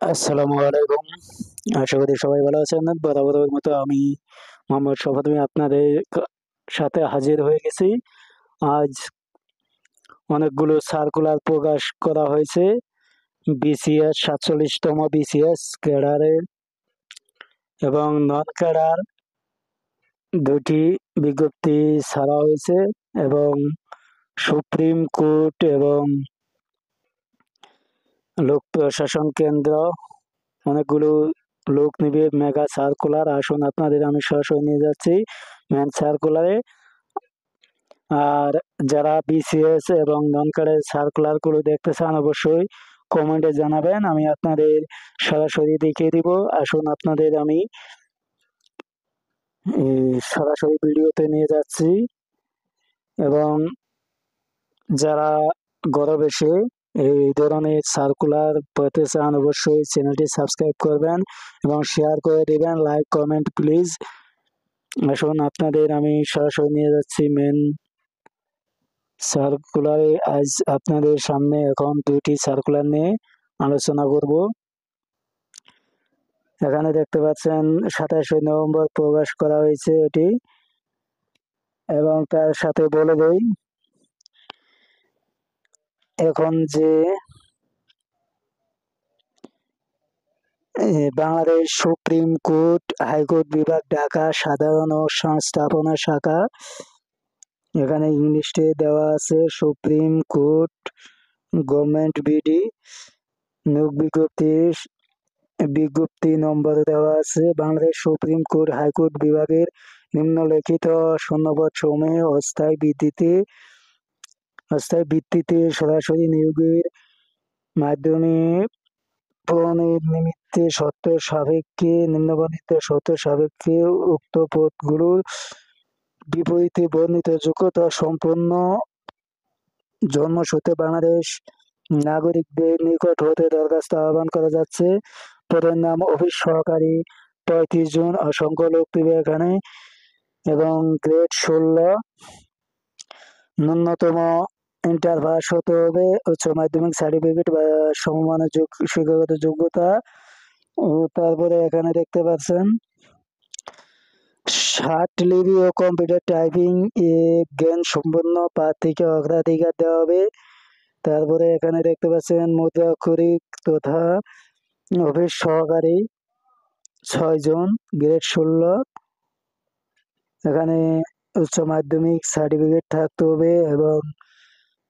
আসসালামু আলাইকুম। আশা করি সবাই ভালো আছেন। বরাবরের মতো আমি মোহাম্মদ শওকত মিয়া আপনাদের সাথে হাজির হয়ে গেছি। আজ অনেকগুলো সার্কুলার প্রকাশ করা হয়েছে বিসিএস ৪৭তম বিসিএস ক্যাডারের এবং নন ক্যাডার ২টি বিজ্ঞপ্তি ছাড়া হয়েছে এবং সুপ্রিম কোর্ট এবং লোক প্রশাসন কেন্দ্র অনেকগুলো লোক নিবে মেগা সার্কুলার। আসুন আপনাদের আমি সরাসরি নিয়ে যাচ্ছি মেন সার্কুলারে। আর যারা বিসিএস এবং নন ক্যাডার সার্কুলারগুলো দেখতে চান অবশ্যই কমেন্টে জানাবেন, আমি আপনাদের সরাসরি দেখিয়ে দিব। আসুন আপনাদের আমি সরাসরি ভিডিওতে নিয়ে যাচ্ছি এবং যারা ঘরে বসে এই ধরনের সার্কুলার পেতে চান অবশ্যই চ্যানেলটি সাবস্ক্রাইব করবেন এবং শেয়ার করে দিবেন। Like comment please. আসুন আপনাদের আমি সরাসরি নিয়ে যাচ্ছি মেন সার্কুলারে। আজ আপনাদের সামনে এখন ২টি সার্কুলার নিয়ে আলোচনা করব। এখানে দেখতে পাচ্ছেন ২৭শে নভেম্বর প্রকাশ করা হয়েছে এটি, এবং তার সাথে বলে দেই এখন যে বাংলাদেশ সুপ্রিম কোর্ট হাইকোর্ট বিভাগ ঢাকা সাধারণ ও সংস্থাপনা শাখা, এখানে ইংলিশে দেওয়া আছে সুপ্রিম কোর্ট গভর্নমেন্ট বিডি নিয়োগ বিজ্ঞপ্তি নম্বর দেওয়া আছে। বাংলাদেশ সুপ্রিম কোর্ট হাইকোর্ট বিভাগের নিম্নলিখিত শূন্যপদ সমূহে অস্থায়ী ভিত্তিতে সরাসরি নিয়োগের মাধ্যমে পূরণের নিমিত্তে শর্ত সাপেক্ষে নিম্নবর্ণিত শর্ত সাপেক্ষে উক্ত পদগুলোর বিপরীতে বর্ণিত যোগ্যতা সম্পন্ন জন্মসূত্রে বাংলাদেশ নাগরিকদের নিকট হতে দরখাস্ত আহ্বান করা যাচ্ছে। পদের নাম অফিস সহকারী, ৩৫ জন, অসংখ্য লোক দিবে এখানে, এবং গ্রেড ১৬, ন্যূনতম ইন্টার পাস হতে হবে, উচ্চ মাধ্যমিক সার্টিফিকেট বা সমমানের শিক্ষাগত যোগ্যতা। ও তারপরে এখানে দেখতে পাচ্ছেন লিপি ও কম্পিউটার টাইপিং এ জ্ঞান সম্পন্ন প্রার্থীকে অগ্রাধিকার দেওয়া হবে। তারপরে এখানে দেখতে পাচ্ছেন মুদ্রাক্ষরিক তথা অফিস সহকারী ৬ জন, গ্রেড ১৬, এখানে উচ্চ মাধ্যমিক সার্টিফিকেট থাকতে হবে এবং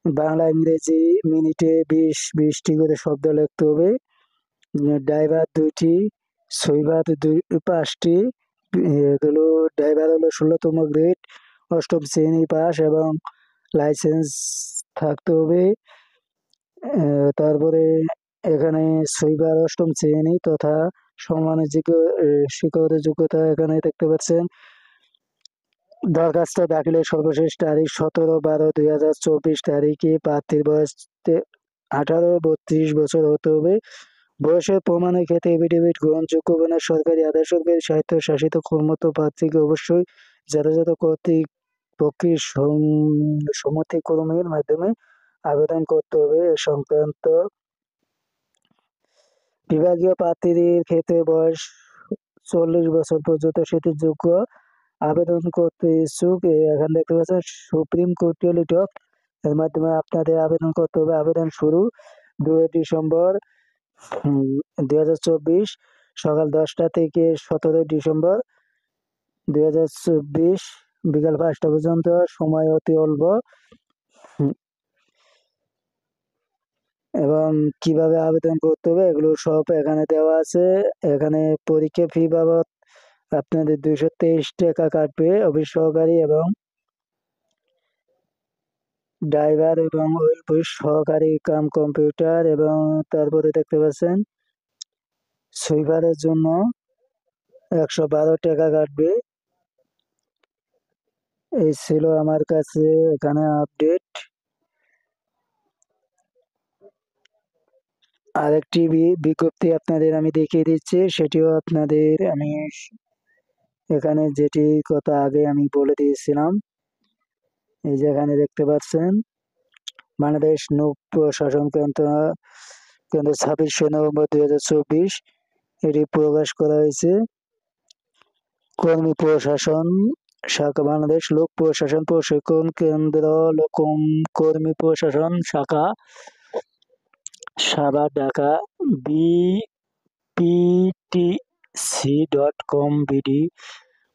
বাংলা ইংরেজি মিনিটে ২০টি করে শব্দ লিখতে হবে। ড্রাইভার ২টি, সুইপার ৫টি। এগুলো ড্রাইভার হলো ১৬তম গ্রেড, ৮ম শ্রেণী পাস এবং লাইসেন্স থাকতে হবে। তারপরে এখানে সুইপার ৮ম শ্রেণী তথা সমমানের শিক্ষাগত যোগ্যতা এখানে দেখতে পাচ্ছেন। দরখাস্ত দাখিলের সর্বশেষ তারিখ ১৭/১২/২০২৪ তারিখে প্রার্থীর বয়স ১৮-৩২ বছর হতে হবে। বয়সের প্রমাণের ক্ষেত্রে এফিডেভিট গ্রহণযোগ্য হবে না। সরকারি, আধা সরকারি, স্বায়ত্তশাসিত কর্মরত প্রার্থীকে অবশ্যই যথাযথ কর্তৃপক্ষের সম্মতিক্রমের মাধ্যমে আবেদন করতে হবে। এ সংক্রান্ত বিভাগীয় প্রার্থীদের ক্ষেত্রে বয়স ৪০ বছর পর্যন্ত শিথিলযোগ্য। আবেদন করতে ইচ্ছুক এখানে দেখতে পাচ্ছেন সুপ্রিম কোর্ট টেলিটক, এর মাধ্যমে আপনাদের আবেদন করতে হবে। আবেদন শুরু ২ ডিসেম্বর ২০২৪ সকাল ১০টা থেকে ১৭ ডিসেম্বর ২০২৪ বিকাল ৫টা পর্যন্ত, সময় অতি অল্প। এবং কিভাবে আবেদন করতে হবে এগুলো সব এখানে দেওয়া আছে। এখানে পরীক্ষা ফি বাবদ আপনাদের ২২৩ টাকা কাটবে অফিস সহকারী এবং ড্রাইভার এবং অফিস সহকারী কাম কম্পিউটার, এবং তারপরে দেখতে পাচ্ছেন সুইপারের জন্য ১১২ টাকা কাটবে। এই ছিল আমার কাছে এখানে আপডেট। আরেকটি বিজ্ঞপ্তি আপনাদের আমি দেখিয়ে দিচ্ছি, সেটিও আপনাদের আমি এখানে যেটি কথা আগে আমি বলে দিয়েছিলাম। এই যে এখানে দেখতে পাচ্ছেন বাংলাদেশ নৌ প্রশাসন কেন্দ্র কেন্দ্র 26শে নভেম্বর 2024 এটি প্রকাশ করা হয়েছে। কর্মী প্রশাসন শাখা বাংলাদেশ লোক প্রশাসন প্রশিক্ষণ কেন্দ্র কর্মী প্রশাসন শাখা সাভার ঢাকা bptc.com/bd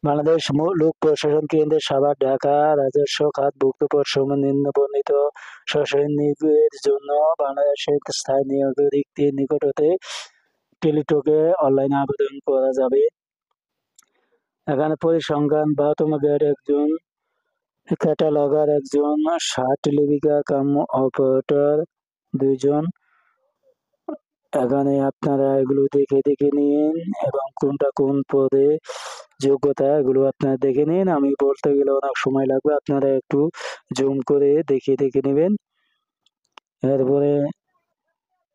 বাংলাদেশ লোক প্রশাসন কেন্দ্রের সাভার ঢাকা রাজস্ব খাতভুক্ত পদসমূহ নিম্নবর্ণিত সরাসরি নিয়োগের জন্য বাংলাদেশের স্থায়ী নিয়োগ ব্যক্তির নিকট হতে টেলিটকে অনলাইনে আবেদন করা যাবে। এখানে পরিসংখ্যান 12তম গ্রেড একজন, ক্যাটালগার একজন, 60 লিপিকা কাম অপারেটর 2 জন। এখানে আপনারা এগুলো দেখে নিন এবং কোনটা কোন পদে যোগ্যতা এগুলো আপনারা দেখে নিন। আমি বলতে গেলে অনেক সময় লাগবে, আপনারা একটু জুম করে দেখে নেবেন। এরপরে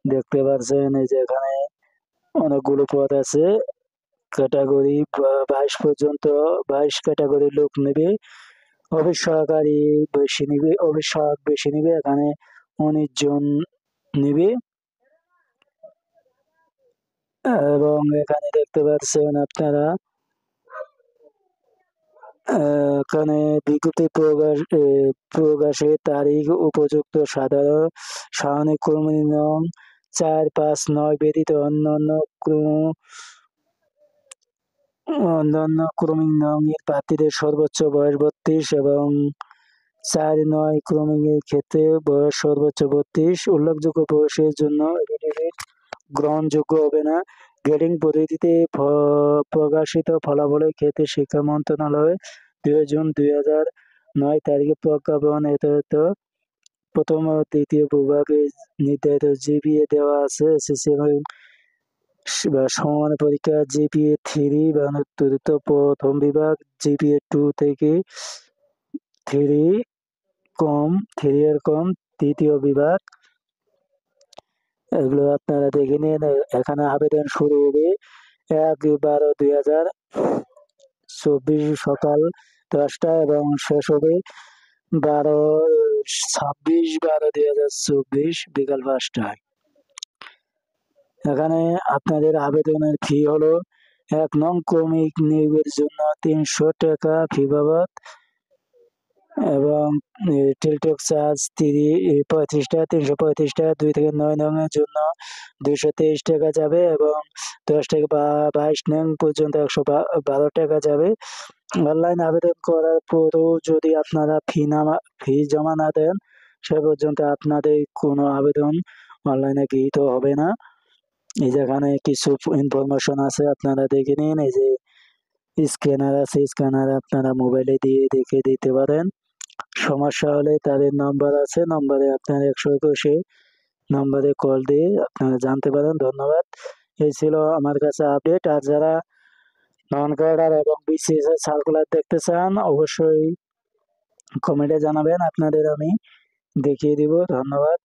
দেখতে পাচ্ছেন এই যে এখানে অনেকগুলো পদ আছে। ক্যাটাগরি 22 পর্যন্ত 22 ক্যাটাগরির লোক নেবে। অফিস সহকারী বেশি নেবে, এখানে 19 জন নেবে। এবং এখানে দেখতে পাচ্ছেন আপনারা এখানে বিজ্ঞপ্তি প্রকাশের তারিখ উপযুক্ত সাধারণ কর্মী নং 459 ব্যতীত অন্যান্য ক্রমিক নং এর প্রার্থীদের সর্বোচ্চ বয়স 32 এবং 4-9 ক্রমিক এর ক্ষেত্রে বয়স সর্বোচ্চ 32। উল্লেখযোগ্য বয়সের জন্য এফিডেভিট গ্রহণযোগ্য হবে না। গ্রেডিং পদ্ধতিতে প্রকাশিত ফলাফলের ক্ষেত্রে শিক্ষা মন্ত্রণালয় 2 জুন 2009 তারিখে প্রজ্ঞাপন এত প্রথম ও দ্বিতীয় বিভাগে নির্ধারিত জিপিএ দেওয়া আছে। এসএসসি এবং সমমানের পরীক্ষা জিপিএ 3 বা উত্তরিত প্রথম বিভাগ, জিপিএ 2 থেকে 3 এর কম তৃতীয় বিভাগ। এগুলো আপনারা দেখে নিন। এখানে আবেদন শুরু হবে 1-12-2024 সকাল 10টায় এবং শেষ হবে 26-12-2024 বিকাল 5টায়। এখানে আপনাদের আবেদনের ফি হলো 1 নং ক্রমিক নিয়োগের জন্য 300 টাকা ফি বাবদ এবং টেলিটক চার্জ 35 টাকা, 335 টাকা। 2 থেকে 9 নং এর জন্য 223 টাকা যাবে এবং 10 থেকে 22 নং পর্যন্ত 112 টাকা যাবে। অনলাইন আবেদন করার পরও যদি আপনারা ফি জমা না দেন সে পর্যন্ত আপনাদের কোনো আবেদন অনলাইনে গৃহীত হবে না। এই যেখানে কিছু ইনফরমেশন আছে আপনারা দেখে নিন। এই যে স্ক্যানার আছে, স্ক্যানার আপনারা মোবাইলে দিয়ে দেখে দিতে পারেন। সমস্যা হলে তাদের নাম্বার আছে, নাম্বারে আপনারা 121 নাম্বারে কল দিয়ে আপনারা জানতে পারেন। ধন্যবাদ। এই ছিল আমার কাছে আপডেট। আর যারা নন ক্যাডার এবং বিসিএস এর সার্কুলার দেখতে চান অবশ্যই কমেন্টে জানাবেন, আপনাদের আমি দেখিয়ে দিব। ধন্যবাদ।